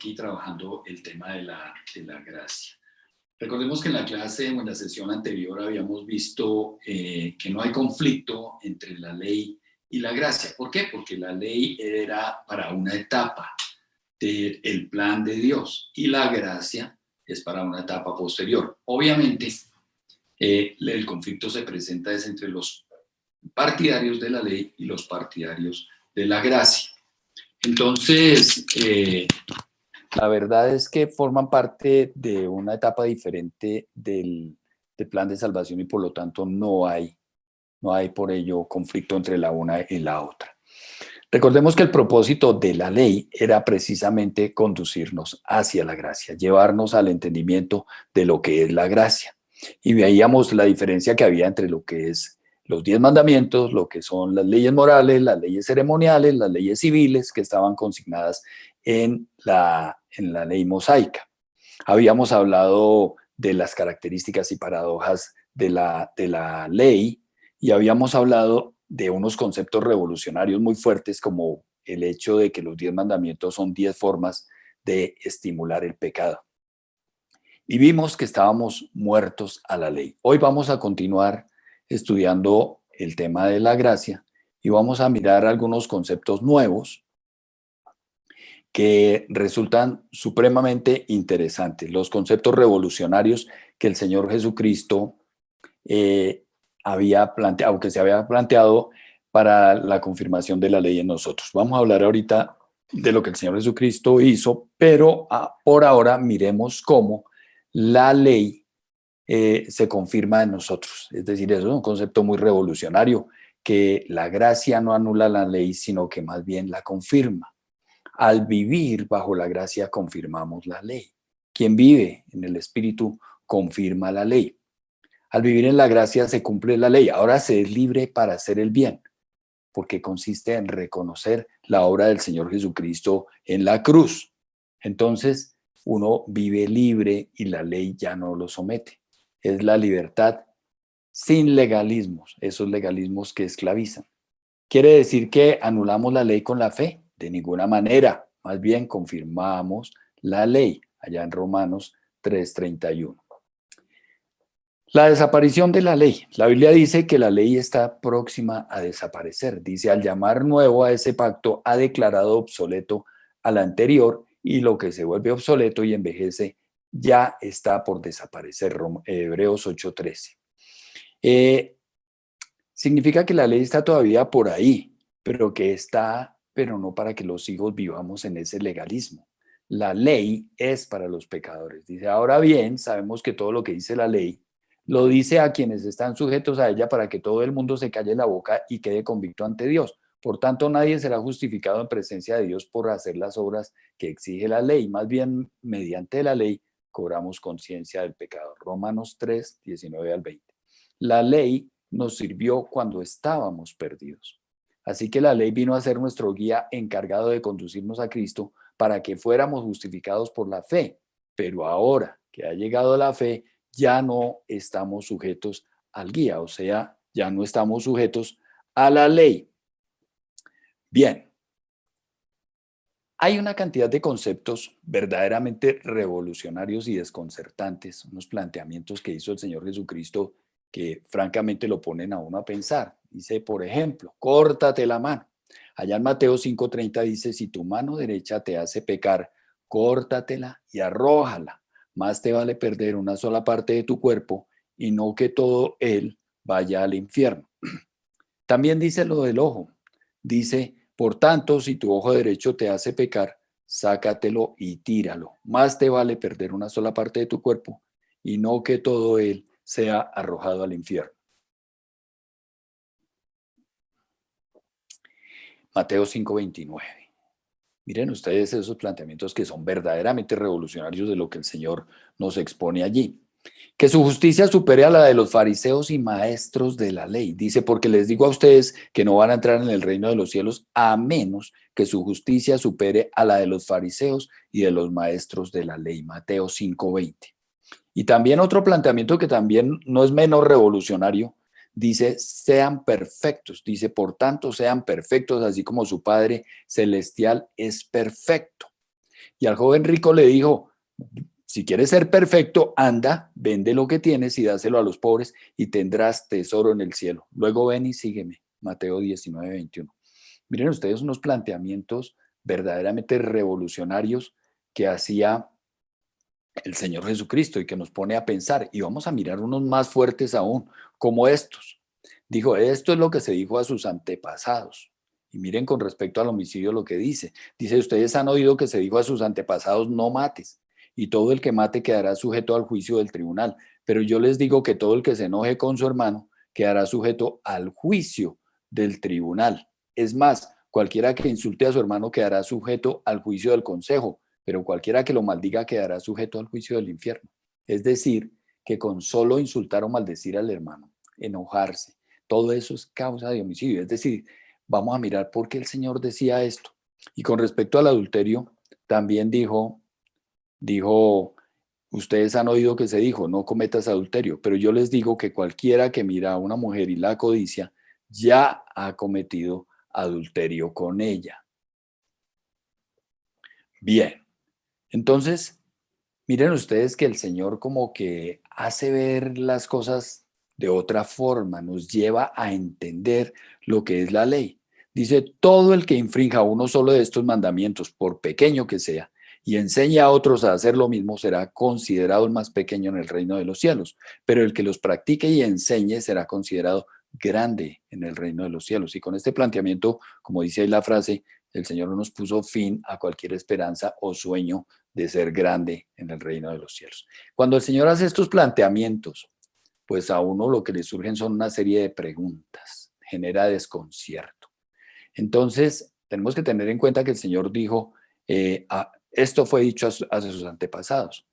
aquí trabajando el tema de la gracia. Recordemos que en la clase o en la sesión anterior habíamos visto que no hay conflicto entre la ley y la gracia. ¿Por qué? Porque la ley era para una etapa del plan de Dios y la gracia es para una etapa posterior. Obviamente, el conflicto se presenta es entre los partidarios de la ley y los partidarios de la gracia. Entonces, la verdad es que forman parte de una etapa diferente del plan de salvación y por lo tanto no hay por ello conflicto entre la una y la otra. Recordemos que el propósito de la ley era precisamente conducirnos hacia la gracia, llevarnos al entendimiento de lo que es la gracia. Y veíamos la diferencia que había entre lo que es los 10 mandamientos, lo que son las leyes morales, las leyes ceremoniales, las leyes civiles que estaban consignadas en la ley mosaica. Habíamos hablado de las características y paradojas de la ley y habíamos hablado de unos conceptos revolucionarios muy fuertes como el hecho de que los 10 mandamientos son 10 formas de estimular el pecado. Y vimos que estábamos muertos a la ley. Hoy vamos a continuar estudiando el tema de la gracia y vamos a mirar algunos conceptos nuevos que resultan supremamente interesantes, los conceptos revolucionarios que el Señor Jesucristo había planteado, que se había planteado para la confirmación de la ley en nosotros. Vamos a hablar ahorita de lo que el Señor Jesucristo hizo, pero por ahora miremos cómo la ley se confirma en nosotros. Es decir, eso es un concepto muy revolucionario, que la gracia no anula la ley, sino que más bien la confirma. Al vivir bajo la gracia confirmamos la ley. Quien vive en el Espíritu confirma la ley. Al vivir en la gracia se cumple la ley. Ahora se es libre para hacer el bien, porque consiste en reconocer la obra del Señor Jesucristo en la cruz. Entonces, uno vive libre y la ley ya no lo somete. Es la libertad sin legalismos, esos legalismos que esclavizan. ¿Quiere decir que anulamos la ley con la fe? De ninguna manera. Más bien confirmamos la ley, allá en Romanos 3:31. La desaparición de la ley. La Biblia dice que la ley está próxima a desaparecer. Dice, al llamar nuevo a ese pacto, ha declarado obsoleto al anterior y lo que se vuelve obsoleto y envejece ya está por desaparecer. Hebreos 8:13. Significa que la ley está todavía por ahí, pero no para que los hijos vivamos en ese legalismo. La ley es para los pecadores. Dice, ahora bien, sabemos que todo lo que dice la ley lo dice a quienes están sujetos a ella para que todo el mundo se calle la boca y quede convicto ante Dios. Por tanto, nadie será justificado en presencia de Dios por hacer las obras que exige la ley. Más bien, mediante la ley, cobramos conciencia del pecado. Romanos 3:19-20. La ley nos sirvió cuando estábamos perdidos. Así que la ley vino a ser nuestro guía encargado de conducirnos a Cristo para que fuéramos justificados por la fe. Pero ahora que ha llegado la fe, ya no estamos sujetos al guía, o sea, ya no estamos sujetos a la ley. Bien, hay una cantidad de conceptos verdaderamente revolucionarios y desconcertantes, unos planteamientos que hizo el Señor Jesucristo que francamente lo ponen a uno a pensar. Dice, por ejemplo, córtate la mano. Allá en Mateo 5:30 dice, si tu mano derecha te hace pecar, córtatela y arrójala. Más te vale perder una sola parte de tu cuerpo y no que todo él vaya al infierno. También dice lo del ojo. Dice, por tanto, si tu ojo derecho te hace pecar, sácatelo y tíralo. Más te vale perder una sola parte de tu cuerpo y no que todo él sea arrojado al infierno. Mateo 5:29. Miren ustedes esos planteamientos que son verdaderamente revolucionarios de lo que el Señor nos expone allí. Que su justicia supere a la de los fariseos y maestros de la ley. Dice, porque les digo a ustedes que no van a entrar en el reino de los cielos a menos que su justicia supere a la de los fariseos y de los maestros de la ley. Mateo 5:20. Y también otro planteamiento que también no es menos revolucionario, dice, sean perfectos. Dice, por tanto, sean perfectos, así como su Padre Celestial es perfecto. Y al joven rico le dijo, si quieres ser perfecto, anda, vende lo que tienes y dáselo a los pobres y tendrás tesoro en el cielo. Luego ven y sígueme. Mateo 19:21. Miren ustedes unos planteamientos verdaderamente revolucionarios que hacía el Señor Jesucristo y que nos pone a pensar. Y vamos a mirar unos más fuertes aún, como estos. Dijo, esto es lo que se dijo a sus antepasados. Y miren con respecto al homicidio lo que dice. Dice, ustedes han oído que se dijo a sus antepasados, no mates, y todo el que mate quedará sujeto al juicio del tribunal. Pero yo les digo que todo el que se enoje con su hermano quedará sujeto al juicio del tribunal. Es más, cualquiera que insulte a su hermano quedará sujeto al juicio del consejo, pero cualquiera que lo maldiga quedará sujeto al juicio del infierno. Es decir, que con solo insultar o maldecir al hermano, enojarse, todo eso es causa de homicidio. Es decir, vamos a mirar por qué el Señor decía esto. Y con respecto al adulterio, también dijo, ustedes han oído que se dijo, no cometas adulterio, pero yo les digo que cualquiera que mira a una mujer y la codicia, ya ha cometido adulterio con ella. Bien, entonces, miren ustedes que el Señor como que hace ver las cosas de otra forma, nos lleva a entender lo que es la ley. Dice, todo el que infrinja uno solo de estos mandamientos, por pequeño que sea, y enseña a otros a hacer lo mismo, será considerado el más pequeño en el reino de los cielos. Pero el que los practique y enseñe será considerado grande en el reino de los cielos. Y con este planteamiento, como dice ahí la frase, el Señor nos puso fin a cualquier esperanza o sueño de ser grande en el reino de los cielos. Cuando el Señor hace estos planteamientos, pues a uno lo que le surgen son una serie de preguntas, genera desconcierto. Entonces, tenemos que tener en cuenta que el Señor dijo, esto fue dicho a sus antepasados,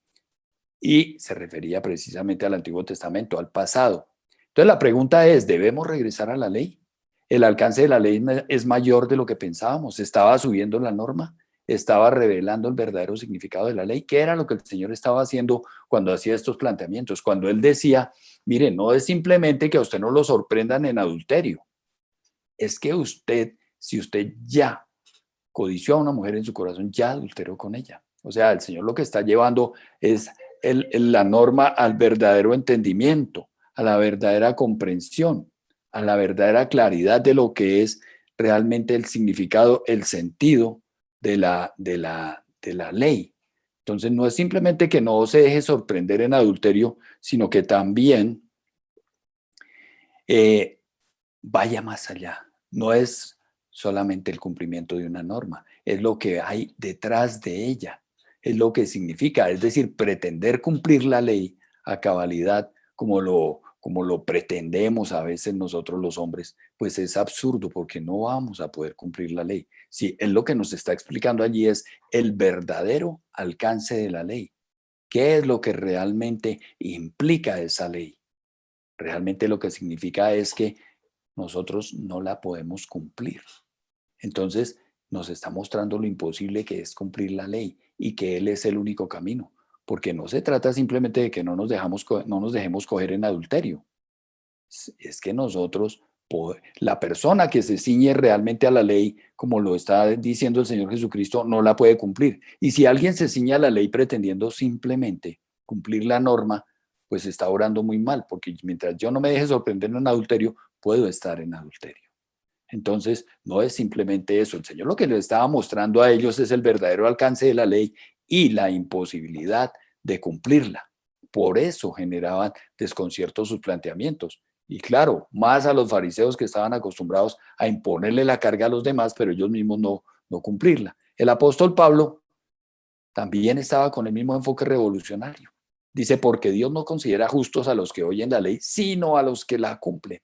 y se refería precisamente al Antiguo Testamento, al pasado. Entonces la pregunta es, ¿debemos regresar a la ley? ¿El alcance de la ley es mayor de lo que pensábamos? ¿Estaba subiendo la norma? ¿Estaba revelando el verdadero significado de la ley? ¿Qué era lo que el Señor estaba haciendo cuando hacía estos planteamientos? Cuando Él decía, mire, no es simplemente que a usted no lo sorprendan en adulterio, es que usted, si usted ya codició a una mujer en su corazón, ya adulteró con ella. O sea, el Señor lo que está llevando es la norma al verdadero entendimiento, a la verdadera comprensión, a la verdadera claridad de lo que es realmente el significado, el sentido de la ley. Entonces, no es simplemente que no se deje sorprender en adulterio, sino que también eh, vaya más allá. No es solamente el cumplimiento de una norma, es lo que hay detrás de ella, es lo que significa, es decir, pretender cumplir la ley a cabalidad como lo pretendemos a veces nosotros los hombres, pues es absurdo porque no vamos a poder cumplir la ley. Sí, él lo que nos está explicando allí es el verdadero alcance de la ley. ¿Qué es lo que realmente implica esa ley? Realmente lo que significa es que nosotros no la podemos cumplir. Entonces nos está mostrando lo imposible que es cumplir la ley y que Él es el único camino, porque no se trata simplemente de que no nos dejemos coger en adulterio. Es que nosotros, la persona que se ciñe realmente a la ley, como lo está diciendo el Señor Jesucristo, no la puede cumplir. Y si alguien se ciñe a la ley pretendiendo simplemente cumplir la norma, pues está orando muy mal, porque mientras yo no me deje sorprender en adulterio, puedo estar en adulterio. Entonces, no es simplemente eso. El Señor lo que le estaba mostrando a ellos es el verdadero alcance de la ley y la imposibilidad de cumplirla. Por eso generaban desconcierto sus planteamientos. Y claro, más a los fariseos que estaban acostumbrados a imponerle la carga a los demás, pero ellos mismos no cumplirla. El apóstol Pablo también estaba con el mismo enfoque revolucionario. Dice, porque Dios no considera justos a los que oyen la ley, sino a los que la cumplen.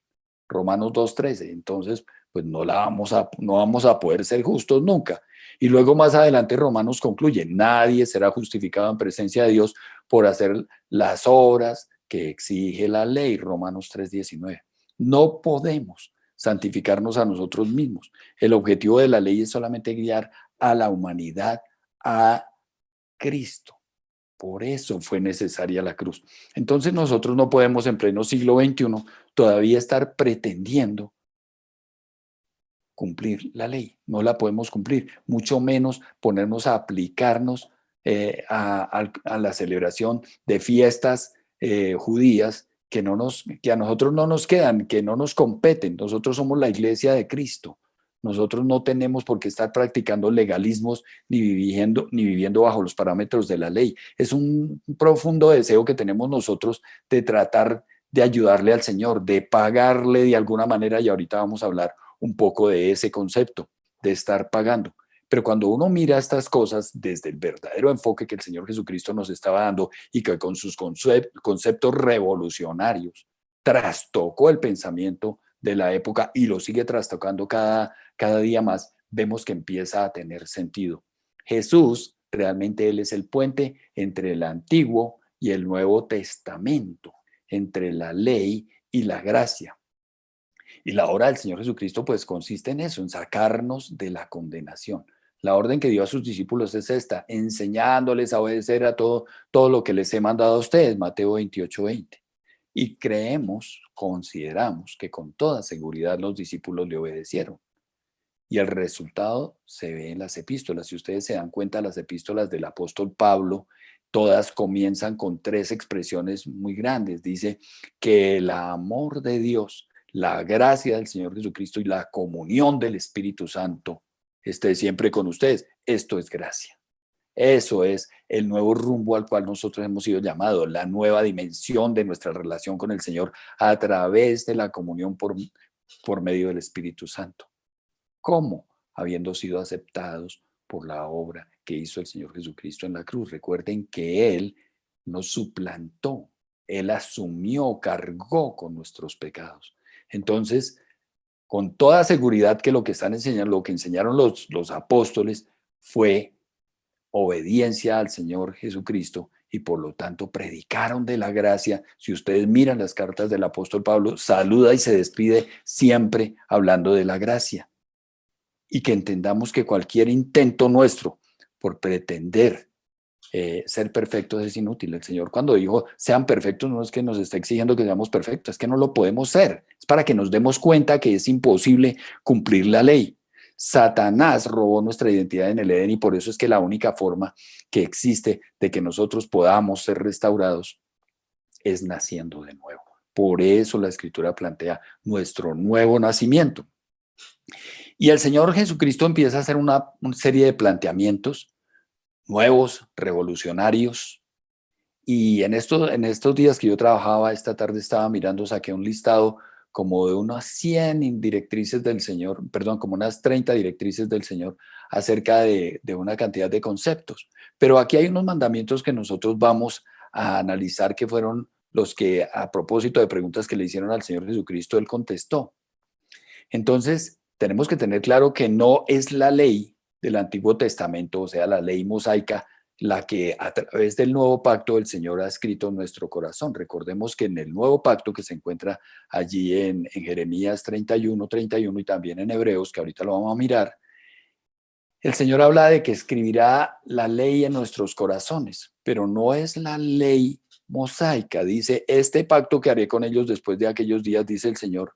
Romanos 2:13. Entonces, pues no vamos a poder ser justos nunca. Y luego más adelante Romanos concluye, nadie será justificado en presencia de Dios por hacer las obras que exige la ley. Romanos 3:19. No podemos santificarnos a nosotros mismos. El objetivo de la ley es solamente guiar a la humanidad a Cristo. Por eso fue necesaria la cruz. Entonces nosotros no podemos en pleno siglo XXI todavía estar pretendiendo cumplir la ley, no la podemos cumplir, mucho menos ponernos a aplicarnos a la celebración de fiestas judías que a nosotros no nos quedan, que no nos competen. Nosotros somos la iglesia de Cristo. Nosotros no tenemos por qué estar practicando legalismos ni viviendo bajo los parámetros de la ley. Es un profundo deseo que tenemos nosotros de tratar de ayudarle al Señor, de pagarle de alguna manera, y ahorita vamos a hablar un poco de ese concepto, de estar pagando. Pero cuando uno mira estas cosas desde el verdadero enfoque que el Señor Jesucristo nos estaba dando y que con sus conceptos revolucionarios trastocó el pensamiento de la época y lo sigue trastocando cada día más, vemos que empieza a tener sentido. Jesús, realmente Él es el puente entre el Antiguo y el Nuevo Testamento, entre la ley y la gracia. Y la obra del Señor Jesucristo pues consiste en eso, en sacarnos de la condenación. La orden que dio a sus discípulos es esta, enseñándoles a obedecer a todo lo que les he mandado a ustedes, Mateo 28:20. Y consideramos que con toda seguridad los discípulos le obedecieron. Y el resultado se ve en las epístolas. Si ustedes se dan cuenta, las epístolas del apóstol Pablo, todas comienzan con tres expresiones muy grandes. Dice que el amor de Dios, la gracia del Señor Jesucristo y la comunión del Espíritu Santo esté siempre con ustedes. Esto es gracia. Eso es el nuevo rumbo al cual nosotros hemos sido llamados, la nueva dimensión de nuestra relación con el Señor a través de la comunión por medio del Espíritu Santo. ¿Cómo? Habiendo sido aceptados por la obra que hizo el Señor Jesucristo en la cruz. Recuerden que Él nos suplantó, Él asumió, cargó con nuestros pecados. Entonces, con toda seguridad que lo que están enseñando, lo que enseñaron los apóstoles fue obediencia al Señor Jesucristo y por lo tanto predicaron de la gracia. Si ustedes miran las cartas del apóstol Pablo, saluda y se despide siempre hablando de la gracia. Y que entendamos que cualquier intento nuestro por pretender ser perfectos es inútil. El Señor cuando dijo sean perfectos no es que nos está exigiendo que seamos perfectos, es que no lo podemos ser. Es para que nos demos cuenta que es imposible cumplir la ley. Satanás robó nuestra identidad en el Edén y por eso es que la única forma que existe de que nosotros podamos ser restaurados es naciendo de nuevo. Por eso la Escritura plantea nuestro nuevo nacimiento. Y el Señor Jesucristo empieza a hacer una serie de planteamientos nuevos, revolucionarios. Y en estos días que yo trabajaba, esta tarde estaba mirando, saqué un listado como de unas 100 directrices del Señor, perdón, como unas 30 directrices del Señor acerca de una cantidad de conceptos. Pero aquí hay unos mandamientos que nosotros vamos a analizar que fueron los que, a propósito de preguntas que le hicieron al Señor Jesucristo, Él contestó. Entonces, tenemos que tener claro que no es la ley del Antiguo Testamento, o sea, la ley mosaica, la que a través del nuevo pacto el Señor ha escrito en nuestro corazón. Recordemos que en el nuevo pacto que se encuentra allí en Jeremías 31 y también en Hebreos, que ahorita lo vamos a mirar, el Señor habla de que escribirá la ley en nuestros corazones, pero no es la ley mosaica. Dice, este pacto que haré con ellos después de aquellos días, dice el Señor,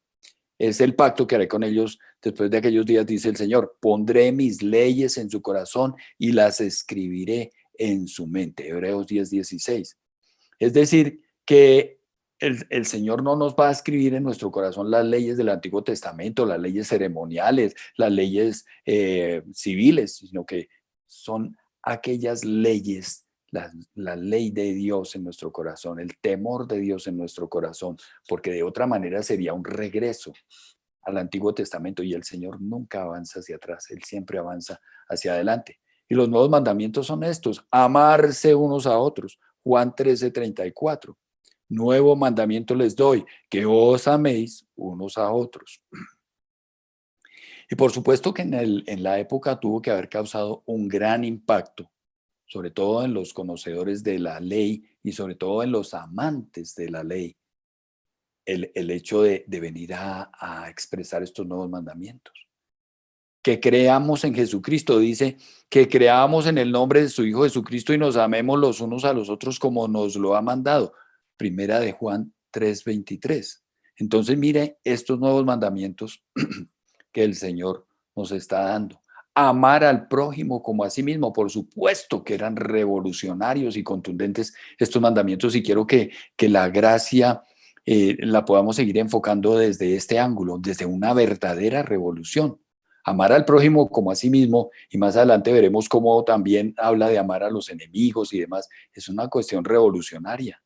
es el pacto que haré con ellos después de aquellos días, dice el Señor. Pondré mis leyes en su corazón y las escribiré en su mente. Hebreos 10:16. Es decir, que el Señor no nos va a escribir en nuestro corazón las leyes del Antiguo Testamento, las leyes ceremoniales, las leyes civiles, sino que son aquellas leyes, la ley de Dios en nuestro corazón, el temor de Dios en nuestro corazón, porque de otra manera sería un regreso al Antiguo Testamento y el Señor nunca avanza hacia atrás, Él siempre avanza hacia adelante. Y los nuevos mandamientos son estos, amarse unos a otros, Juan 13:34. Nuevo mandamiento les doy, que os améis unos a otros. Y por supuesto que en la época tuvo que haber causado un gran impacto, sobre todo en los conocedores de la ley y sobre todo en los amantes de la ley, el hecho de venir a expresar estos nuevos mandamientos. Que creamos en Jesucristo, dice, que creamos en el nombre de su Hijo Jesucristo y nos amemos los unos a los otros como nos lo ha mandado. Primera de Juan 3:23. Entonces, mire estos nuevos mandamientos que el Señor nos está dando. Amar al prójimo como a sí mismo. Por supuesto que eran revolucionarios y contundentes estos mandamientos, y quiero que la gracia la podamos seguir enfocando desde este ángulo, desde una verdadera revolución. Amar al prójimo como a sí mismo, y más adelante veremos cómo también habla de amar a los enemigos y demás. Es una cuestión revolucionaria.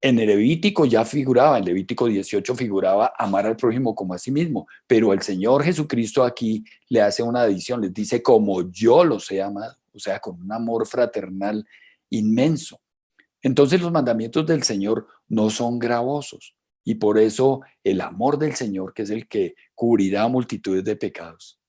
En el Levítico ya figuraba, en Levítico 18 figuraba amar al prójimo como a sí mismo, pero el Señor Jesucristo aquí le hace una adición, les dice como yo los he amado, o sea, con un amor fraternal inmenso. Entonces los mandamientos del Señor no son gravosos, y por eso el amor del Señor, que es el que cubrirá multitudes de pecados,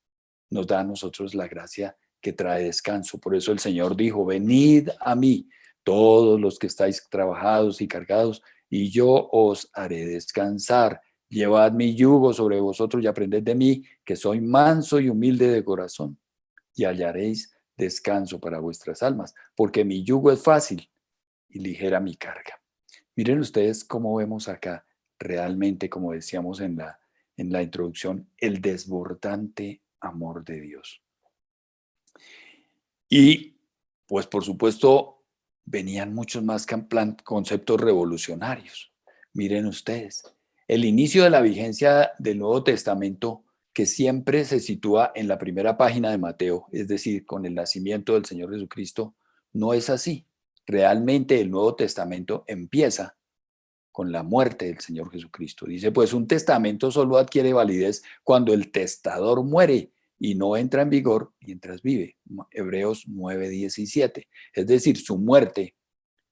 nos da a nosotros la gracia que trae descanso. Por eso el Señor dijo, venid a mí, todos los que estáis trabajados y cargados, y yo os haré descansar. Llevad mi yugo sobre vosotros y aprended de mí, que soy manso y humilde de corazón, y hallaréis descanso para vuestras almas, porque mi yugo es fácil y ligera mi carga. Miren ustedes cómo vemos acá realmente, como decíamos en la introducción, el desbordante amor de Dios. Y pues por supuesto venían muchos más conceptos revolucionarios. Miren ustedes, el inicio de la vigencia del Nuevo Testamento, que siempre se sitúa en la primera página de Mateo, es decir, con el nacimiento del Señor Jesucristo, no es así. Realmente el Nuevo Testamento empieza con la muerte del Señor Jesucristo. Dice, pues un testamento solo adquiere validez cuando el testador muere y no entra en vigor mientras vive. Hebreos 9:17. Es decir, su muerte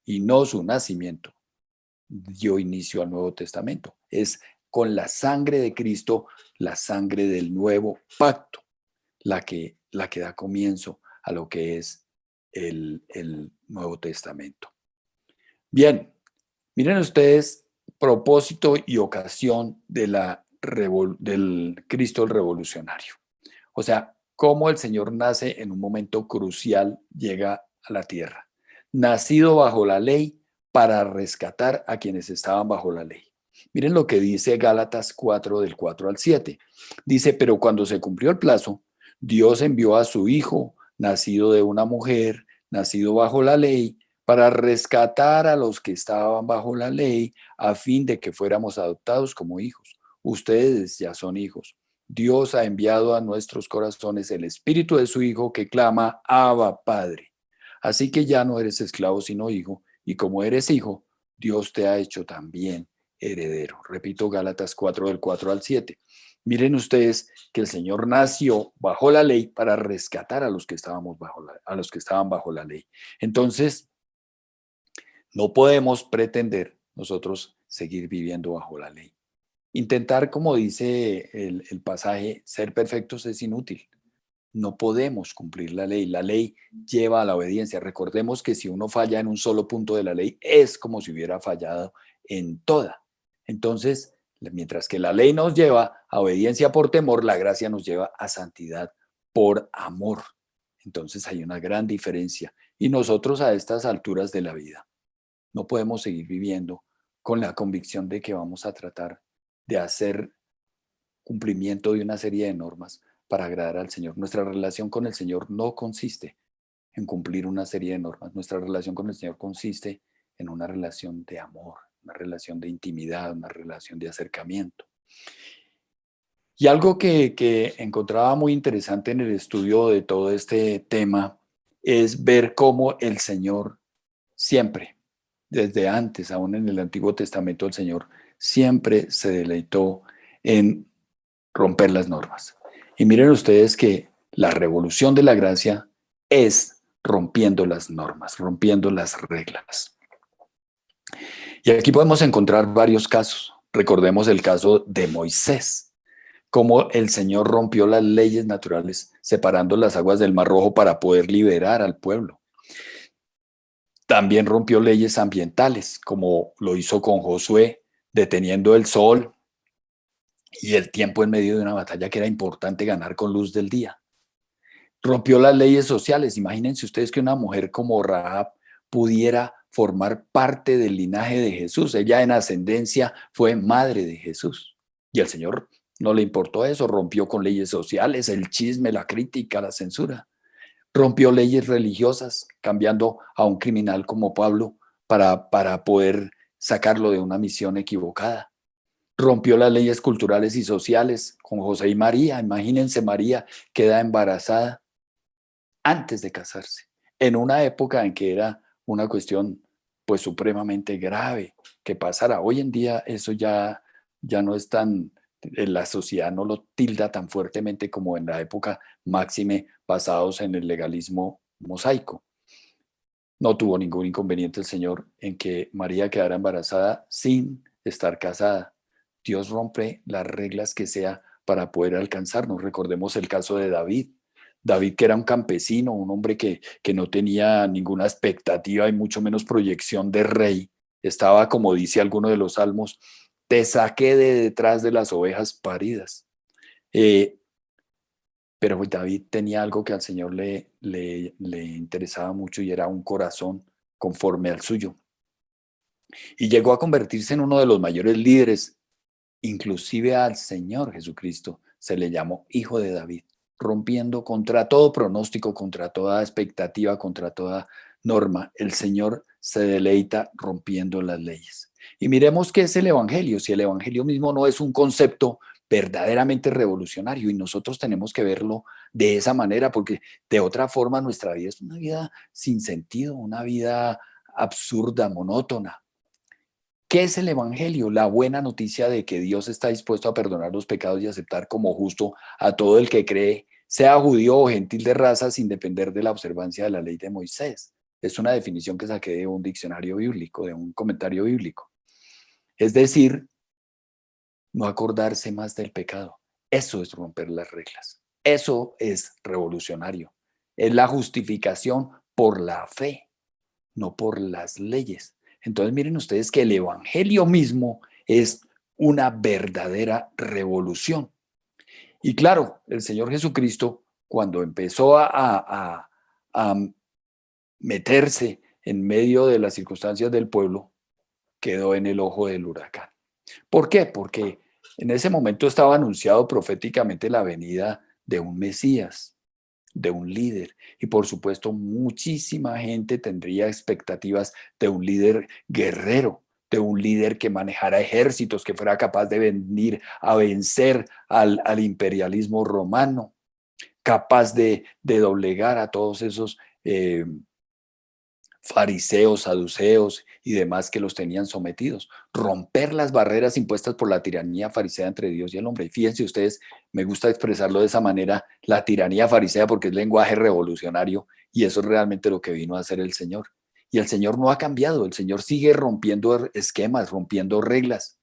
y no su nacimiento dio inicio al Nuevo Testamento. Es con la sangre de Cristo, la sangre del nuevo pacto, la que da comienzo a lo que es el Nuevo Testamento. Bien, miren ustedes propósito y ocasión del Cristo el revolucionario. O sea, cómo el Señor nace en un momento crucial, llega a la tierra. Nacido bajo la ley para rescatar a quienes estaban bajo la ley. Miren lo que dice Gálatas 4, del 4 al 7. Dice, pero cuando se cumplió el plazo, Dios envió a su Hijo, nacido de una mujer, nacido bajo la ley, para rescatar a los que estaban bajo la ley, a fin de que fuéramos adoptados como hijos. Ustedes ya son hijos. Dios ha enviado a nuestros corazones el espíritu de su Hijo que clama, Abba, Padre. Así que ya no eres esclavo sino hijo, y como eres hijo, Dios te ha hecho también heredero. Repito, Gálatas 4, del 4 al 7. Miren ustedes que el Señor nació bajo la ley para rescatar a los que estaban bajo la ley. Entonces, no podemos pretender nosotros seguir viviendo bajo la ley. Intentar, como dice el pasaje, ser perfectos es inútil. No podemos cumplir la ley. La ley lleva a la obediencia. Recordemos que si uno falla en un solo punto de la ley, es como si hubiera fallado en toda. Entonces, mientras que la ley nos lleva a obediencia por temor, la gracia nos lleva a santidad por amor. Entonces hay una gran diferencia. Y nosotros a estas alturas de la vida no podemos seguir viviendo con la convicción de que vamos a tratar de hacer cumplimiento de una serie de normas para agradar al Señor. Nuestra relación con el Señor no consiste en cumplir una serie de normas. Nuestra relación con el Señor consiste en una relación de amor, una relación de intimidad, una relación de acercamiento. Y algo que encontraba muy interesante en el estudio de todo este tema es ver cómo el Señor siempre, desde antes, aún en el Antiguo Testamento, el Señor siempre se deleitó en romper las normas. Y miren ustedes que la revolución de la gracia es rompiendo las normas, rompiendo las reglas. Y aquí podemos encontrar varios casos. Recordemos el caso de Moisés, cómo el Señor rompió las leyes naturales, separando las aguas del Mar Rojo para poder liberar al pueblo. También rompió leyes ambientales, como lo hizo con Josué, deteniendo el sol y el tiempo en medio de una batalla que era importante ganar con luz del día. Rompió las leyes sociales. Imagínense ustedes que una mujer como Rahab pudiera formar parte del linaje de Jesús. Ella en ascendencia fue madre de Jesús. Y el Señor No le importó eso, rompió con leyes sociales, el chisme, la crítica, la censura. Rompió leyes religiosas, cambiando a un criminal como Pablo para poder sacarlo de una misión equivocada. Rompió las leyes culturales y sociales con José y María. Imagínense, María queda embarazada antes de casarse, en una época en que era una cuestión pues supremamente grave que pasara. Hoy en día eso ya no es tan, la sociedad no lo tilda tan fuertemente como en la época máxime basados en el legalismo mosaico. No tuvo ningún inconveniente el Señor en que María quedara embarazada sin estar casada. Dios rompe las reglas que sea para poder alcanzarnos. Recordemos el caso de David. David, que era un campesino, un hombre que no tenía ninguna expectativa y mucho menos proyección de rey. Estaba, como dice alguno de los salmos, te saqué de detrás de las ovejas paridas. Pero David tenía algo que al Señor le interesaba mucho y era un corazón conforme al suyo. Y llegó a convertirse en uno de los mayores líderes. Inclusive al Señor Jesucristo se le llamó Hijo de David, rompiendo contra todo pronóstico, contra toda expectativa, contra toda norma. El Señor se deleita rompiendo las leyes. Y miremos qué es el Evangelio. Si el Evangelio mismo no es un concepto verdaderamente revolucionario y nosotros tenemos que verlo de esa manera, porque de otra forma nuestra vida es una vida sin sentido, una vida absurda, monótona. ¿Qué es el Evangelio? La buena noticia de que Dios está dispuesto a perdonar los pecados y aceptar como justo a todo el que cree, sea judío o gentil de raza, sin depender de la observancia de la ley de Moisés. Es una definición que saqué de un diccionario bíblico, de un comentario bíblico. Es decir, no acordarse más del pecado. Eso es romper las reglas. Eso es revolucionario. Es la justificación por la fe, no por las leyes. Entonces miren ustedes que el Evangelio mismo es una verdadera revolución. Y claro, el Señor Jesucristo, cuando empezó a meterse en medio de las circunstancias del pueblo, quedó en el ojo del huracán. ¿Por qué? Porque en ese momento estaba anunciado proféticamente la venida de un Mesías, de un líder. Y por supuesto, muchísima gente tendría expectativas de un líder guerrero, de un líder que manejara ejércitos, que fuera capaz de venir a vencer al imperialismo romano, capaz de doblegar a todos esos fariseos, saduceos y demás que los tenían sometidos, romper las barreras impuestas por la tiranía farisea entre Dios y el hombre. Y fíjense ustedes, me gusta expresarlo de esa manera, la tiranía farisea, porque es lenguaje revolucionario y eso es realmente lo que vino a hacer el Señor. Y el Señor no ha cambiado, el Señor sigue rompiendo esquemas, rompiendo reglas.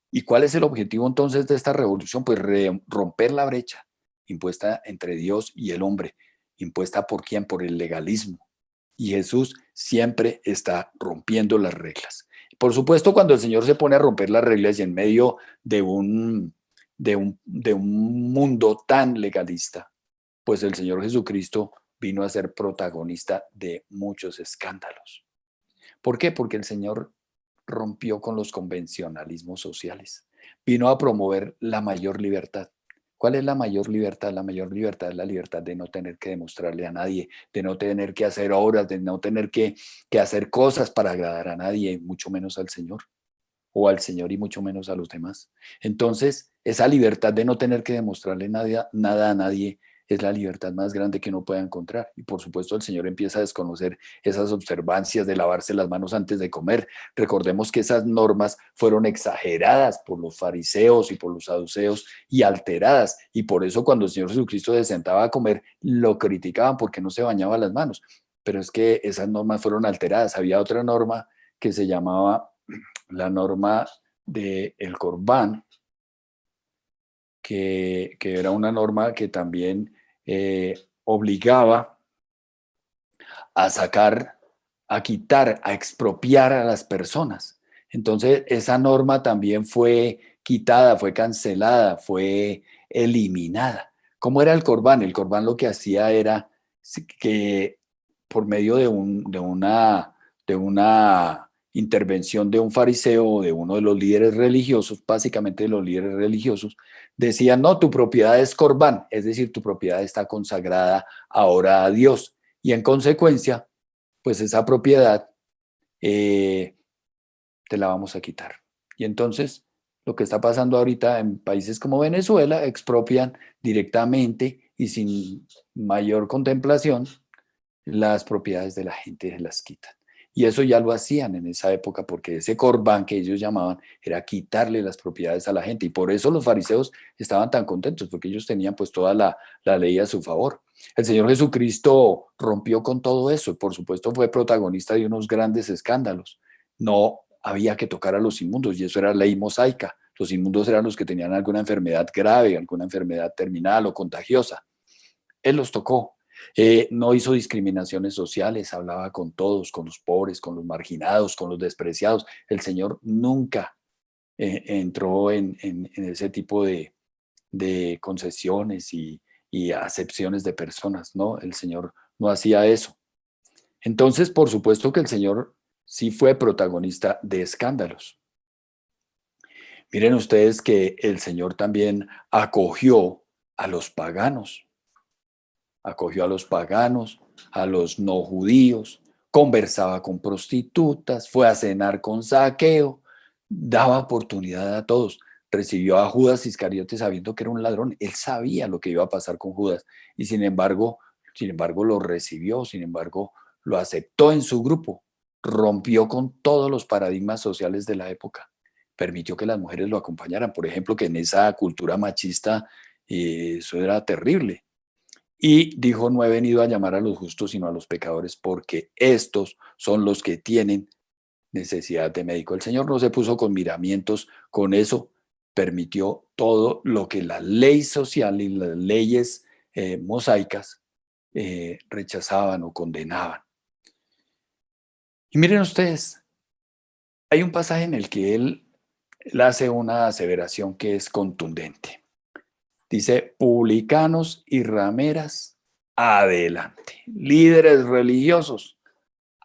¿Y cuál es el objetivo entonces de esta revolución? Pues romper la brecha impuesta entre Dios y el hombre. ¿Impuesta por quién? Por el legalismo. Y Jesús siempre está rompiendo las reglas. Por supuesto, cuando el Señor se pone a romper las reglas y en medio de un mundo tan legalista, pues el Señor Jesucristo vino a ser protagonista de muchos escándalos. ¿Por qué? Porque el Señor rompió con los convencionalismos sociales. Vino a promover la mayor libertad. ¿Cuál es la mayor libertad? La mayor libertad es la libertad de no tener que demostrarle a nadie, de no tener que hacer obras, de no tener que hacer cosas para agradar a nadie, mucho menos al Señor, o al Señor y mucho menos a los demás. Entonces, esa libertad de no tener que demostrarle nada a nadie es la libertad más grande que uno pueda encontrar. Y por supuesto el Señor empieza a desconocer esas observancias de lavarse las manos antes de comer. Recordemos que esas normas fueron exageradas por los fariseos y por los saduceos y alteradas. Y por eso cuando el Señor Jesucristo se sentaba a comer, lo criticaban porque no se bañaba las manos. Pero es que esas normas fueron alteradas. Había otra norma que se llamaba la norma del Corbán, que era una norma que también obligaba a sacar, a quitar, a expropiar a las personas. Entonces, esa norma también fue quitada, fue cancelada, fue eliminada. ¿Cómo era el Corbán? El Corbán lo que hacía era que por medio de una intervención de un fariseo o de uno de los líderes religiosos, básicamente de los líderes religiosos, decían, no, tu propiedad es corbán, es decir, tu propiedad está consagrada ahora a Dios. Y en consecuencia, pues esa propiedad te la vamos a quitar. Y entonces, lo que está pasando ahorita en países como Venezuela, expropian directamente y sin mayor contemplación las propiedades de la gente, se las quitan. Y eso ya lo hacían en esa época, porque ese corbán que ellos llamaban era quitarle las propiedades a la gente. Y por eso los fariseos estaban tan contentos, porque ellos tenían pues toda la ley a su favor. El Señor Jesucristo rompió con todo eso y por supuesto fue protagonista de unos grandes escándalos. No había que tocar a los inmundos y eso era ley mosaica. Los inmundos eran los que tenían alguna enfermedad grave, alguna enfermedad terminal o contagiosa. Él los tocó. No hizo discriminaciones sociales, hablaba con todos, con los pobres, con los marginados, con los despreciados. El Señor nunca entró en ese tipo de concesiones y acepciones de personas, ¿no? El Señor no hacía eso. Entonces, por supuesto que el Señor sí fue protagonista de escándalos. Miren ustedes que el Señor también acogió a los paganos, a los no judíos, conversaba con prostitutas, fue a cenar con Zaqueo, daba oportunidad a todos. Recibió a Judas Iscariote sabiendo que era un ladrón. Él sabía lo que iba a pasar con Judas y sin embargo lo recibió, sin embargo lo aceptó en su grupo, rompió con todos los paradigmas sociales de la época, permitió que las mujeres lo acompañaran. Por ejemplo, que en esa cultura machista eso era terrible. Y dijo, no he venido a llamar a los justos, sino a los pecadores, porque estos son los que tienen necesidad de médico. El Señor no se puso con miramientos, con eso permitió todo lo que la ley social y las leyes mosaicas rechazaban o condenaban. Y miren ustedes, hay un pasaje en el que él hace una aseveración que es contundente. Dice, publicanos y rameras, adelante. Líderes religiosos,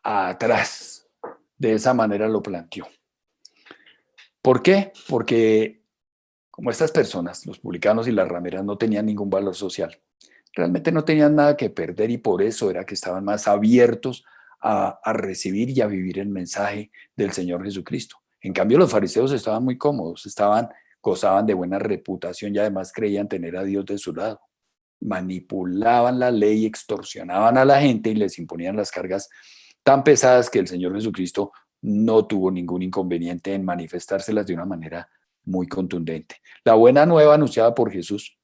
atrás. De esa manera lo planteó. ¿Por qué? Porque como estas personas, los publicanos y las rameras, no tenían ningún valor social, realmente no tenían nada que perder y por eso era que estaban más abiertos a recibir y a vivir el mensaje del Señor Jesucristo. En cambio, los fariseos estaban muy cómodos, gozaban de buena reputación y además creían tener a Dios de su lado. Manipulaban la ley, extorsionaban a la gente y les imponían las cargas tan pesadas que el Señor Jesucristo no tuvo ningún inconveniente en manifestárselas de una manera muy contundente. La buena nueva anunciada por Jesús,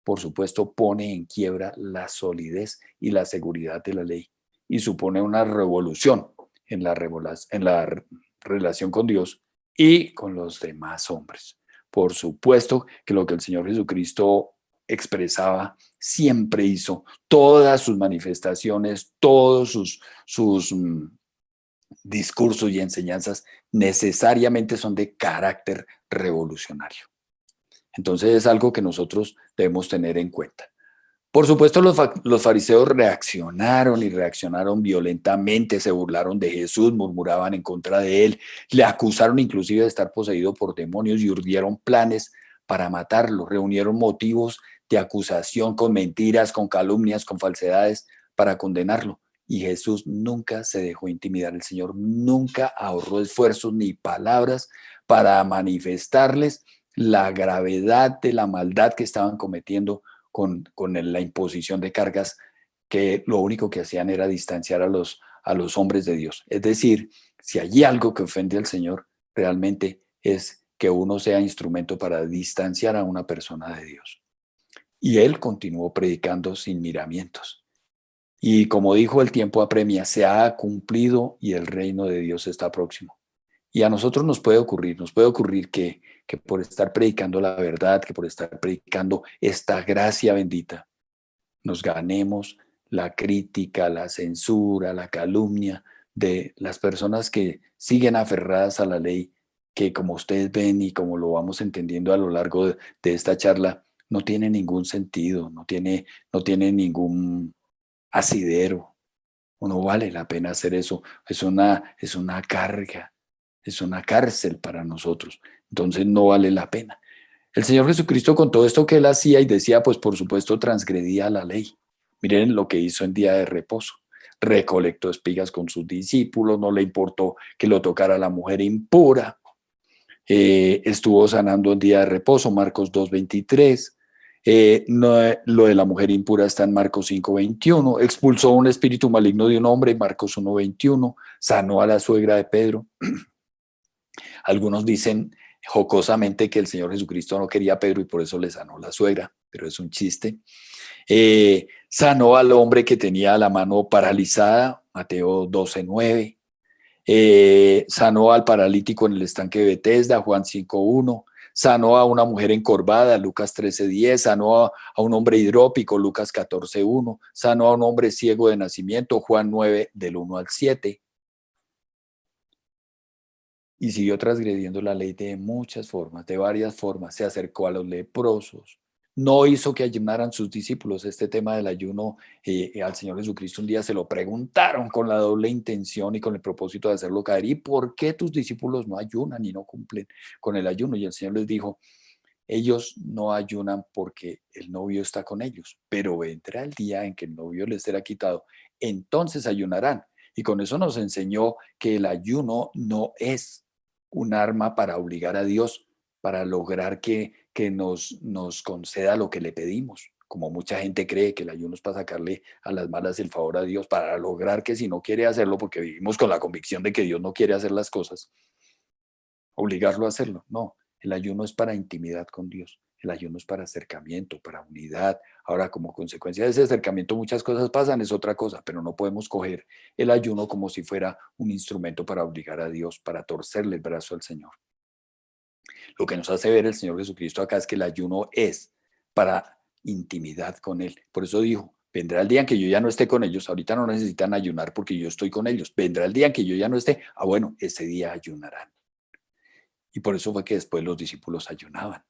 por supuesto, pone en quiebra la solidez y la seguridad de la ley y supone una revolución en la relación con Dios y con los demás hombres. Por supuesto que lo que el Señor Jesucristo expresaba siempre hizo, todas sus manifestaciones, todos sus discursos y enseñanzas necesariamente son de carácter revolucionario. Entonces es algo que nosotros debemos tener en cuenta. Por supuesto, los fariseos reaccionaron y reaccionaron violentamente, se burlaron de Jesús, murmuraban en contra de él, le acusaron inclusive de estar poseído por demonios y urdieron planes para matarlo, reunieron motivos de acusación con mentiras, con calumnias, con falsedades para condenarlo. Y Jesús nunca se dejó intimidar, el Señor nunca ahorró esfuerzos ni palabras para manifestarles la gravedad de la maldad que estaban cometiendo con la imposición de cargas que lo único que hacían era distanciar a los hombres de Dios. Es decir, si hay algo que ofende al Señor, realmente es que uno sea instrumento para distanciar a una persona de Dios. Y él continuó predicando sin miramientos. Y como dijo, el tiempo apremia, se ha cumplido y el reino de Dios está próximo. Y a nosotros nos puede ocurrir que por estar predicando la verdad, que por estar predicando esta gracia bendita, nos ganemos la crítica, la censura, la calumnia de las personas que siguen aferradas a la ley, que como ustedes ven y como lo vamos entendiendo a lo largo de esta charla, no tiene ningún sentido, no tiene ningún asidero. No vale la pena hacer eso, es una carga. es una cárcel para nosotros. Entonces no vale la pena. El Señor Jesucristo, con todo esto que él hacía y decía, pues por supuesto transgredía la ley. Miren lo que hizo en día de reposo. Recolectó espigas con sus discípulos, no le importó que lo tocara la mujer impura. Estuvo sanando en día de reposo, Marcos 2:23. No, lo de la mujer impura está en Marcos 5:21. Expulsó un espíritu maligno de un hombre, Marcos 1:21. Sanó a la suegra de Pedro. Algunos dicen jocosamente que el Señor Jesucristo no quería a Pedro y por eso le sanó la suegra, pero es un chiste. Sanó al hombre que tenía la mano paralizada, Mateo 12:9. Sanó al paralítico en el estanque de Betesda, Juan 5:1. Sanó a una mujer encorvada, Lucas 13:10. Sanó a un hombre hidrópico, Lucas 14:1. Sanó a un hombre ciego de nacimiento, Juan 9, del 1 al 7. Y siguió transgrediendo la ley de muchas formas, de varias formas. Se acercó a los leprosos. No hizo que ayunaran sus discípulos. Este tema del ayuno, al Señor Jesucristo un día se lo preguntaron con la doble intención y con el propósito de hacerlo caer. ¿Y por qué tus discípulos no ayunan y no cumplen con el ayuno? Y el Señor les dijo, ellos no ayunan porque el novio está con ellos, pero vendrá el día en que el novio les será quitado. Entonces ayunarán. Y con eso nos enseñó que el ayuno no es un arma para obligar a Dios, para lograr que nos conceda lo que le pedimos. Como mucha gente cree que el ayuno es para sacarle a las malas el favor a Dios, para lograr que si no quiere hacerlo, porque vivimos con la convicción de que Dios no quiere hacer las cosas, obligarlo a hacerlo. No, el ayuno es para intimidad con Dios. El ayuno es para acercamiento, para unidad. Ahora, como consecuencia de ese acercamiento, muchas cosas pasan, es otra cosa, pero no podemos coger el ayuno como si fuera un instrumento para obligar a Dios, para torcerle el brazo al Señor. Lo que nos hace ver el Señor Jesucristo acá es que el ayuno es para intimidad con Él. Por eso dijo, vendrá el día en que yo ya no esté con ellos. Ahorita no necesitan ayunar porque yo estoy con ellos. Vendrá el día en que yo ya no esté. Ah, bueno, ese día ayunarán. Y por eso fue que después los discípulos ayunaban.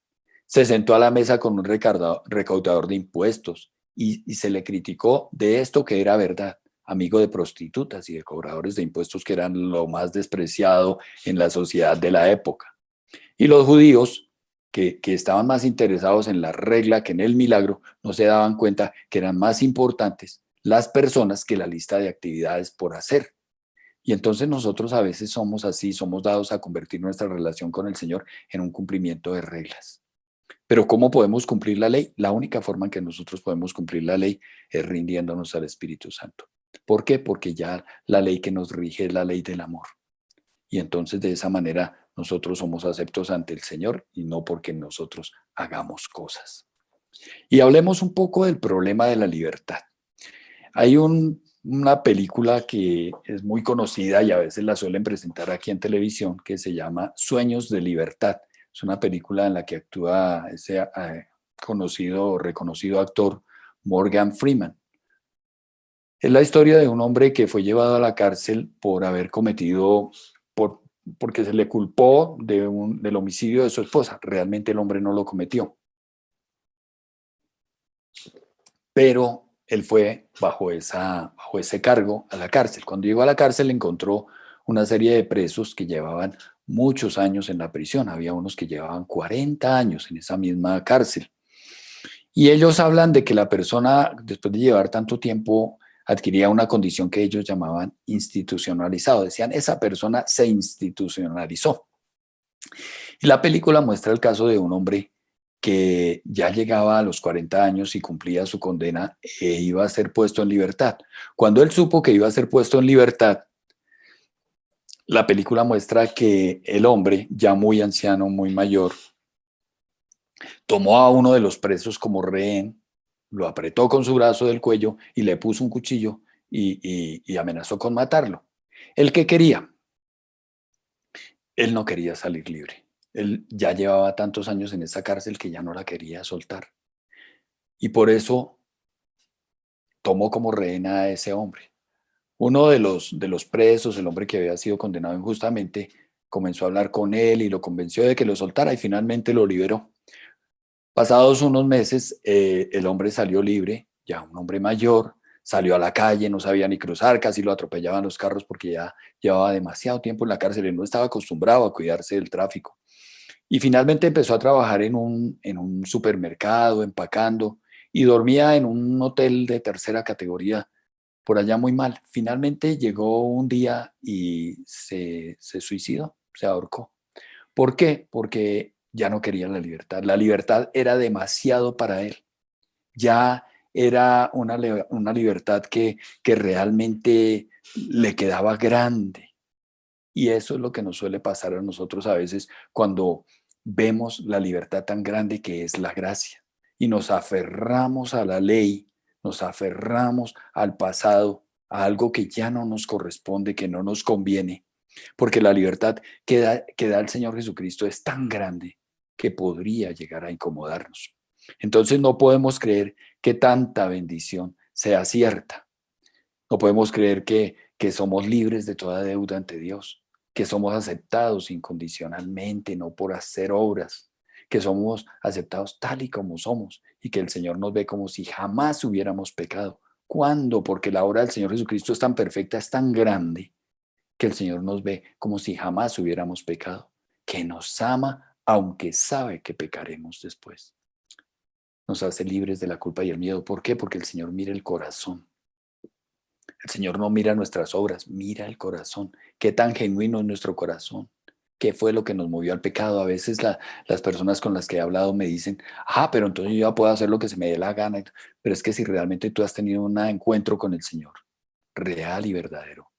Se sentó a la mesa con un recaudador de impuestos y se le criticó de esto que era verdad, amigo de prostitutas y de cobradores de impuestos, que eran lo más despreciado en la sociedad de la época. Y los judíos, que estaban más interesados en la regla que en el milagro, no se daban cuenta que eran más importantes las personas que la lista de actividades por hacer. Y entonces nosotros a veces somos así, somos dados a convertir nuestra relación con el Señor en un cumplimiento de reglas. Pero ¿cómo podemos cumplir la ley? La única forma en que nosotros podemos cumplir la ley es rindiéndonos al Espíritu Santo. ¿Por qué? Porque ya la ley que nos rige es la ley del amor. Y entonces de esa manera nosotros somos aceptos ante el Señor y no porque nosotros hagamos cosas. Y hablemos un poco del problema de la libertad. Hay una película que es muy conocida y a veces la suelen presentar aquí en televisión que se llama Sueños de Libertad. Es una película en la que actúa ese conocido o reconocido actor Morgan Freeman. Es la historia de un hombre que fue llevado a la cárcel por haber cometido, porque se le culpó del homicidio de su esposa. Realmente el hombre no lo cometió. Pero él fue bajo ese cargo a la cárcel. Cuando llegó a la cárcel encontró una serie de presos que llevaban muchos años en la prisión. Había unos que llevaban 40 años en esa misma cárcel. Y ellos hablan de que la persona, después de llevar tanto tiempo, adquiría una condición que ellos llamaban institucionalizado. Decían, esa persona se institucionalizó. Y la película muestra el caso de un hombre que ya llegaba a los 40 años y cumplía su condena e iba a ser puesto en libertad. Cuando él supo que iba a ser puesto en libertad, la película muestra que el hombre, ya muy anciano, muy mayor, tomó a uno de los presos como rehén, lo apretó con su brazo del cuello y le puso un cuchillo y amenazó con matarlo. ¿Él qué quería? Él no quería salir libre. Él ya llevaba tantos años en esa cárcel que ya no la quería soltar. Y por eso tomó como rehén a ese hombre. Uno de los presos, el hombre que había sido condenado injustamente, comenzó a hablar con él y lo convenció de que lo soltara y finalmente lo liberó. Pasados unos meses, el hombre salió libre, ya un hombre mayor, salió a la calle, no sabía ni cruzar, casi lo atropellaban los carros porque ya llevaba demasiado tiempo en la cárcel y no estaba acostumbrado a cuidarse del tráfico. Y finalmente empezó a trabajar en un supermercado, empacando, y dormía en un hotel de tercera categoría, por allá muy mal. Finalmente llegó un día y se suicidó, se ahorcó. ¿Por qué? Porque ya no quería la libertad. La libertad era demasiado para él. Ya era una libertad que realmente le quedaba grande. Y eso es lo que nos suele pasar a nosotros a veces cuando vemos la libertad tan grande que es la gracia y nos aferramos a la ley, nos aferramos al pasado, a algo que ya no nos corresponde, que no nos conviene, porque la libertad que da el Señor Jesucristo es tan grande que podría llegar a incomodarnos. Entonces no podemos creer que tanta bendición sea cierta. No podemos creer que somos libres de toda deuda ante Dios, que somos aceptados incondicionalmente, no por hacer obras, que somos aceptados tal y como somos y que el Señor nos ve como si jamás hubiéramos pecado. ¿Cuándo? Porque la obra del Señor Jesucristo es tan perfecta, es tan grande, que el Señor nos ve como si jamás hubiéramos pecado, que nos ama aunque sabe que pecaremos después. Nos hace libres de la culpa y el miedo. ¿Por qué? Porque el Señor mira el corazón. El Señor no mira nuestras obras, mira el corazón. ¿Qué tan genuino es nuestro corazón? ¿Qué fue lo que nos movió al pecado? A veces las personas con las que he hablado me dicen, pero entonces yo ya puedo hacer lo que se me dé la gana. Pero es que si realmente tú has tenido un encuentro con el Señor, real y verdadero,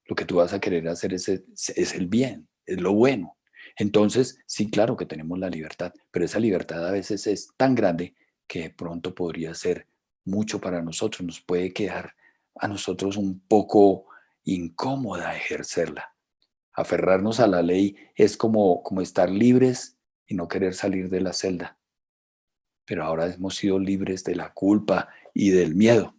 lo que tú vas a querer hacer es el bien, es lo bueno. Entonces, sí, claro que tenemos la libertad, pero esa libertad a veces es tan grande que de pronto podría ser mucho para nosotros, nos puede quedar a nosotros un poco incómoda ejercerla. Aferrarnos a la ley es como estar libres y no querer salir de la celda, pero ahora hemos sido libres de la culpa y del miedo.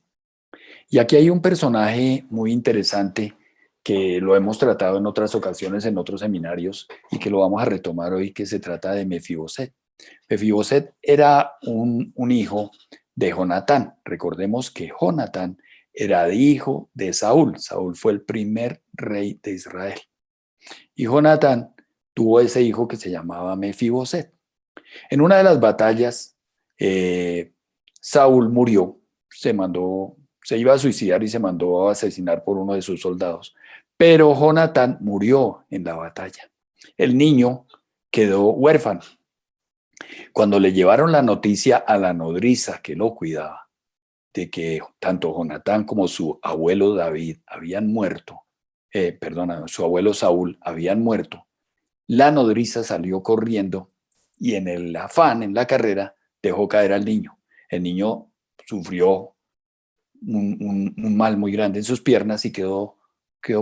Y aquí hay un personaje muy interesante que lo hemos tratado en otras ocasiones, en otros seminarios, y que lo vamos a retomar hoy, que se trata de Mefiboset. Mefiboset era un hijo de Jonatán. Recordemos que Jonatán era hijo de Saúl. Saúl fue el primer rey de Israel. Y Jonatán tuvo ese hijo que se llamaba Mefiboset. En una de las batallas, Saúl murió, se iba a suicidar y se mandó a asesinar por uno de sus soldados. Pero Jonatán murió en la batalla. El niño quedó huérfano. Cuando le llevaron la noticia a la nodriza que lo cuidaba, de que tanto Jonatán como su abuelo David habían muerto, su abuelo Saúl habían muerto, la nodriza salió corriendo y en el afán, en la carrera, dejó caer al niño. El niño sufrió un mal muy grande en sus piernas y quedó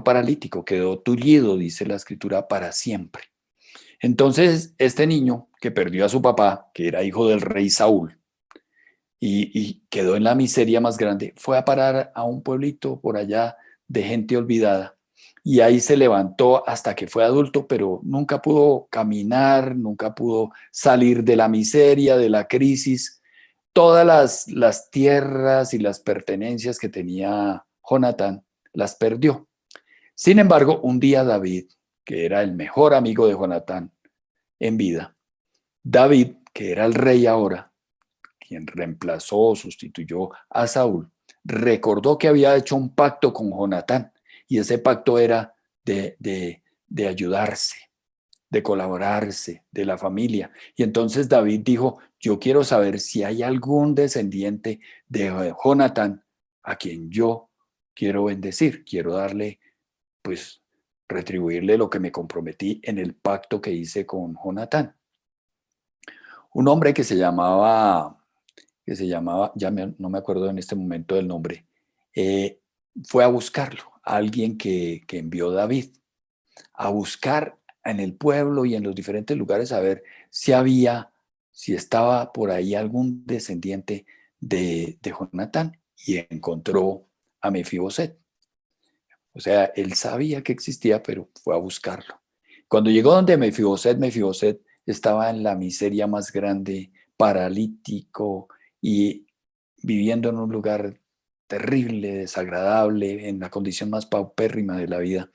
paralítico, quedó tullido, dice la escritura, para siempre. Entonces, este niño que perdió a su papá, que era hijo del rey Saúl, y quedó en la miseria más grande, fue a parar a un pueblito por allá de gente olvidada. Y ahí se levantó hasta que fue adulto, pero nunca pudo caminar, nunca pudo salir de la miseria, de la crisis. Todas las tierras y las pertenencias que tenía Jonatán las perdió. Sin embargo, un día David, que era el mejor amigo de Jonatán en vida, David, que era el rey ahora, quien reemplazó o sustituyó a Saúl, recordó que había hecho un pacto con Jonatán y ese pacto era de ayudarse, de colaborarse, de la familia. Y entonces David dijo, yo quiero saber si hay algún descendiente de Jonatán a quien yo quiero bendecir, quiero darle, pues, retribuirle lo que me comprometí en el pacto que hice con Jonatán. Un hombre que se llamaba, no me acuerdo en este momento del nombre, eh, fue a buscarlo, alguien que envió David, a buscar en el pueblo y en los diferentes lugares a ver si estaba por ahí algún descendiente de Jonatán, y encontró a Mefiboset. O sea, él sabía que existía, pero fue a buscarlo. Cuando llegó donde Mefiboset estaba en la miseria más grande, paralítico y viviendo en un lugar terrible, desagradable, en la condición más paupérrima de la vida,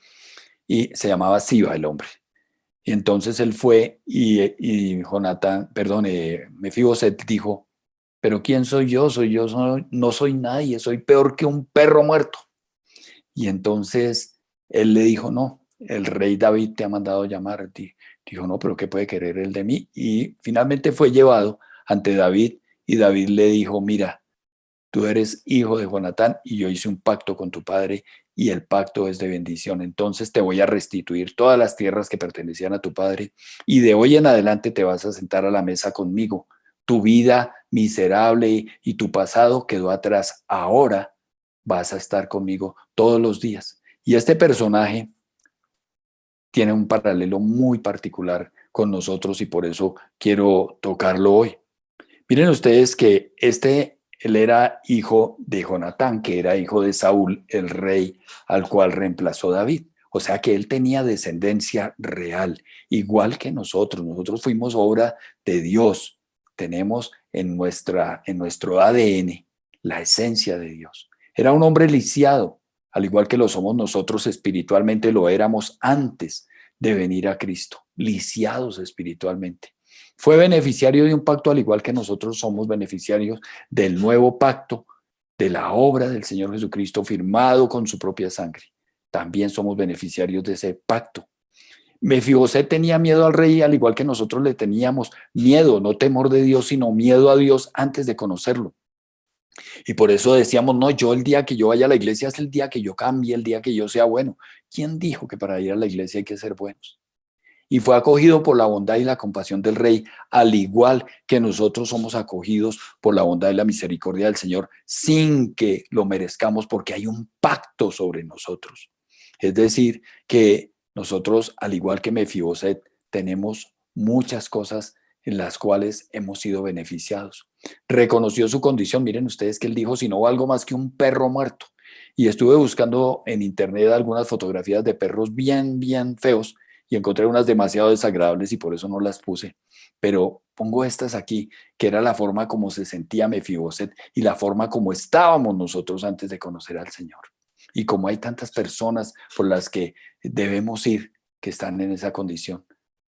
y se llamaba Siba el hombre. Y entonces él fue y Jonatán, perdón, Mefiboset dijo, pero ¿quién soy yo? No soy nadie, soy peor que un perro muerto. Y entonces él le dijo, no, el rey David te ha mandado llamar. Dijo, no, pero ¿qué puede querer él de mí? Y finalmente fue llevado ante David y David le dijo, mira, tú eres hijo de Jonatán y yo hice un pacto con tu padre y el pacto es de bendición. Entonces te voy a restituir todas las tierras que pertenecían a tu padre y de hoy en adelante te vas a sentar a la mesa conmigo. Tu vida miserable y tu pasado quedó atrás. Ahora vas a estar conmigo todos los días. Y este personaje tiene un paralelo muy particular con nosotros y por eso quiero tocarlo hoy. Miren ustedes que él era hijo de Jonatán, que era hijo de Saúl, el rey al cual reemplazó David. O sea que él tenía descendencia real, igual que nosotros. Nosotros fuimos obra de Dios. Tenemos en nuestro ADN la esencia de Dios. Era un hombre lisiado, al igual que lo somos nosotros espiritualmente, lo éramos antes de venir a Cristo, lisiados espiritualmente. Fue beneficiario de un pacto al igual que nosotros somos beneficiarios del nuevo pacto, de la obra del Señor Jesucristo firmado con su propia sangre. También somos beneficiarios de ese pacto. Mefiboset tenía miedo al rey al igual que nosotros le teníamos miedo, no temor de Dios, sino miedo a Dios antes de conocerlo. Y por eso decíamos, no, yo el día que yo vaya a la iglesia es el día que yo cambie, el día que yo sea bueno. ¿Quién dijo que para ir a la iglesia hay que ser buenos? Y fue acogido por la bondad y la compasión del Rey, al igual que nosotros somos acogidos por la bondad y la misericordia del Señor, sin que lo merezcamos, porque hay un pacto sobre nosotros. Es decir, que nosotros, al igual que Mefiboset, tenemos muchas cosas en las cuales hemos sido beneficiados. Reconoció su condición. Miren ustedes que él dijo, si no valgo más que un perro muerto. Y estuve buscando en internet algunas fotografías de perros bien, bien feos, y encontré unas demasiado desagradables y por eso no las puse. Pero pongo estas aquí, que era la forma como se sentía Mefiboset y la forma como estábamos nosotros antes de conocer al Señor. Y como hay tantas personas por las que debemos ir que están en esa condición.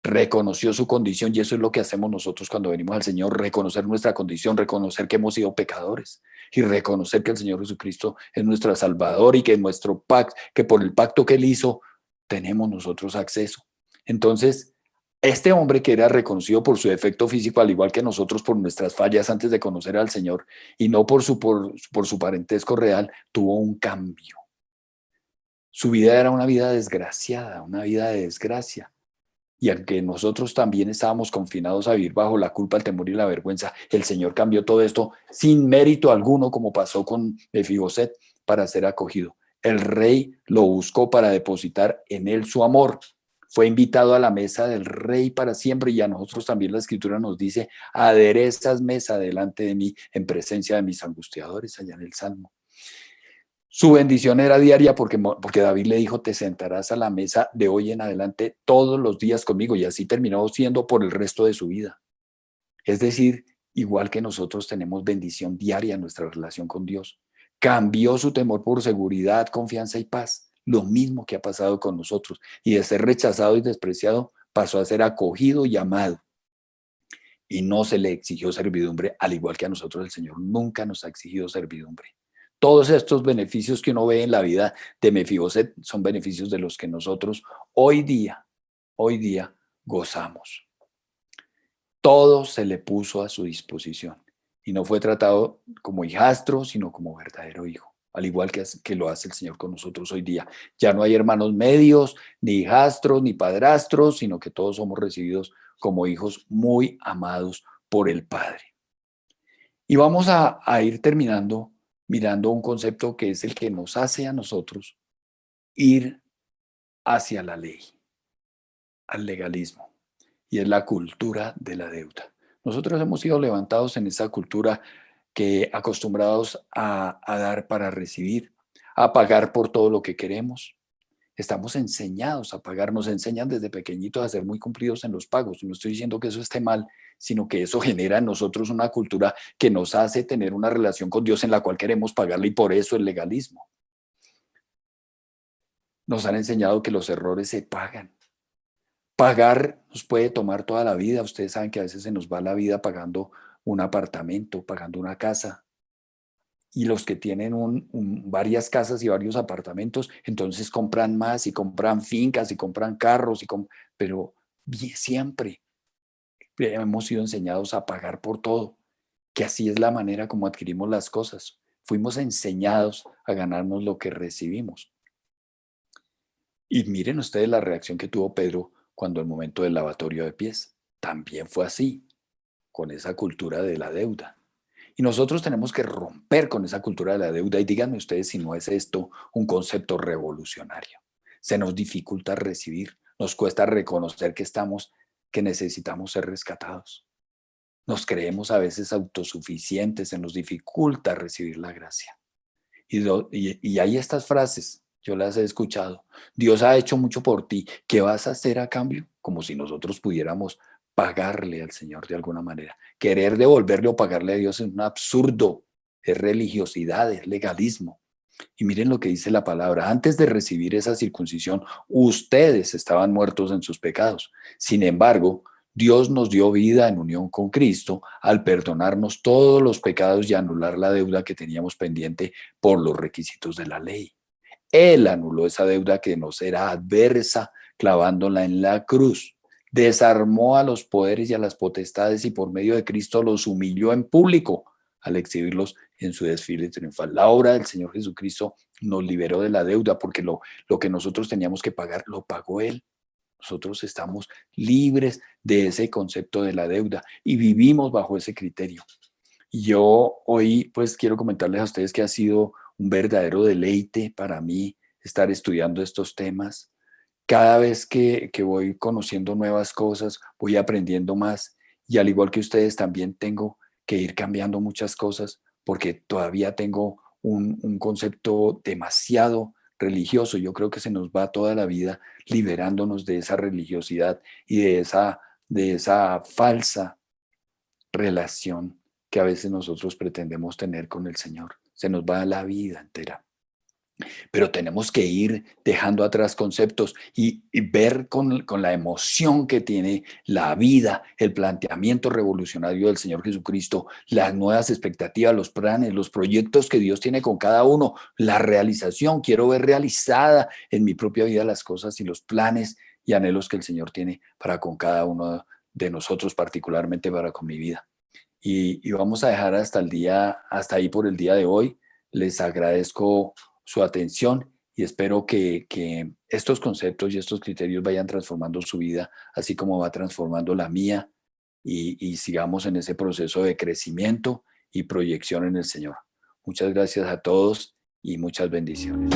Reconoció su condición y eso es lo que hacemos nosotros cuando venimos al Señor, reconocer nuestra condición, reconocer que hemos sido pecadores y reconocer que el Señor Jesucristo es nuestro Salvador y que nuestro pacto, que por el pacto que Él hizo, tenemos nosotros acceso. Entonces, este hombre que era reconocido por su defecto físico, al igual que nosotros por nuestras fallas antes de conocer al Señor, y no por su parentesco real, tuvo un cambio. Su vida era una vida desgraciada, una vida de desgracia. Y aunque nosotros también estábamos confinados a vivir bajo la culpa, el temor y la vergüenza, el Señor cambió todo esto sin mérito alguno, como pasó con Mefiboset, para ser acogido. El rey lo buscó para depositar en él su amor. Fue invitado a la mesa del rey para siempre y a nosotros también la escritura nos dice, aderezas mesa delante de mí en presencia de mis angustiadores, allá en el Salmo. Su bendición era diaria porque David le dijo, te sentarás a la mesa de hoy en adelante todos los días conmigo, y así terminó siendo por el resto de su vida. Es decir, igual que nosotros tenemos bendición diaria en nuestra relación con Dios. Cambió su temor por seguridad, confianza y paz, lo mismo que ha pasado con nosotros, y de ser rechazado y despreciado pasó a ser acogido y amado. Y no se le exigió servidumbre, al igual que a nosotros el Señor nunca nos ha exigido servidumbre. Todos estos beneficios que uno ve en la vida de Mefiboset son beneficios de los que nosotros hoy día gozamos. Todo se le puso a su disposición y no fue tratado como hijastro, sino como verdadero hijo, al igual que lo hace el Señor con nosotros hoy día. Ya no hay hermanos medios, ni hijastros, ni padrastros, sino que todos somos recibidos como hijos muy amados por el Padre. Y vamos a ir terminando mirando un concepto que es el que nos hace a nosotros ir hacia la ley, al legalismo, y es la cultura de la deuda. Nosotros hemos sido levantados en esa cultura que acostumbrados a dar para recibir, a pagar por todo lo que queremos. Estamos enseñados a pagar, nos enseñan desde pequeñitos a ser muy cumplidos en los pagos. No estoy diciendo que eso esté mal, sino que eso genera en nosotros una cultura que nos hace tener una relación con Dios en la cual queremos pagarle, y por eso el legalismo. Nos han enseñado que los errores se pagan. Pagar nos puede tomar toda la vida. Ustedes saben que a veces se nos va la vida pagando un apartamento, pagando una casa. Y los que tienen varias casas y varios apartamentos, entonces compran más y compran fincas y compran carros, pero siempre hemos sido enseñados a pagar por todo, que así es la manera como adquirimos las cosas. Fuimos enseñados a ganarnos lo que recibimos. Y miren ustedes la reacción que tuvo Pedro cuando el momento del lavatorio de pies. También fue así, con esa cultura de la deuda. Y nosotros tenemos que romper con esa cultura de la deuda, y díganme ustedes si no es esto un concepto revolucionario. Se nos dificulta recibir, nos cuesta reconocer que necesitamos ser rescatados. Nos creemos a veces autosuficientes, se nos dificulta recibir la gracia. Y hay estas frases, yo las he escuchado: Dios ha hecho mucho por ti, ¿qué vas a hacer a cambio? Como si nosotros pudiéramos pagarle al Señor de alguna manera. Querer devolverle o pagarle a Dios es un absurdo, es religiosidad, es legalismo. Y miren lo que dice la palabra: antes de recibir esa circuncisión, ustedes estaban muertos en sus pecados. Sin embargo, Dios nos dio vida en unión con Cristo al perdonarnos todos los pecados y anular la deuda que teníamos pendiente por los requisitos de la ley. Él anuló esa deuda que nos era adversa, clavándola en la cruz. Desarmó a los poderes y a las potestades, y por medio de Cristo los humilló en público al exhibirlos en su desfile triunfal. La obra del Señor Jesucristo nos liberó de la deuda, porque lo que nosotros teníamos que pagar lo pagó Él. Nosotros estamos libres de ese concepto de la deuda y vivimos bajo ese criterio. Y yo hoy pues quiero comentarles a ustedes que ha sido un verdadero deleite para mí estar estudiando estos temas. Cada vez que voy conociendo nuevas cosas, voy aprendiendo más, y al igual que ustedes también tengo que ir cambiando muchas cosas, porque todavía tengo un concepto demasiado religioso. Yo creo que se nos va toda la vida liberándonos de esa religiosidad y de esa falsa relación que a veces nosotros pretendemos tener con el Señor. Se nos va la vida entera. Pero tenemos que ir dejando atrás conceptos y ver con la emoción que tiene la vida, el planteamiento revolucionario del Señor Jesucristo, las nuevas expectativas, los planes, los proyectos que Dios tiene con cada uno, la realización. Quiero ver realizada en mi propia vida las cosas y los planes y anhelos que el Señor tiene para con cada uno de nosotros, particularmente para con mi vida. Y vamos a dejar hasta ahí por el día de hoy. Les agradezco su atención y espero que estos conceptos y estos criterios vayan transformando su vida, así como va transformando la mía, y sigamos en ese proceso de crecimiento y proyección en el Señor. Muchas gracias a todos y muchas bendiciones.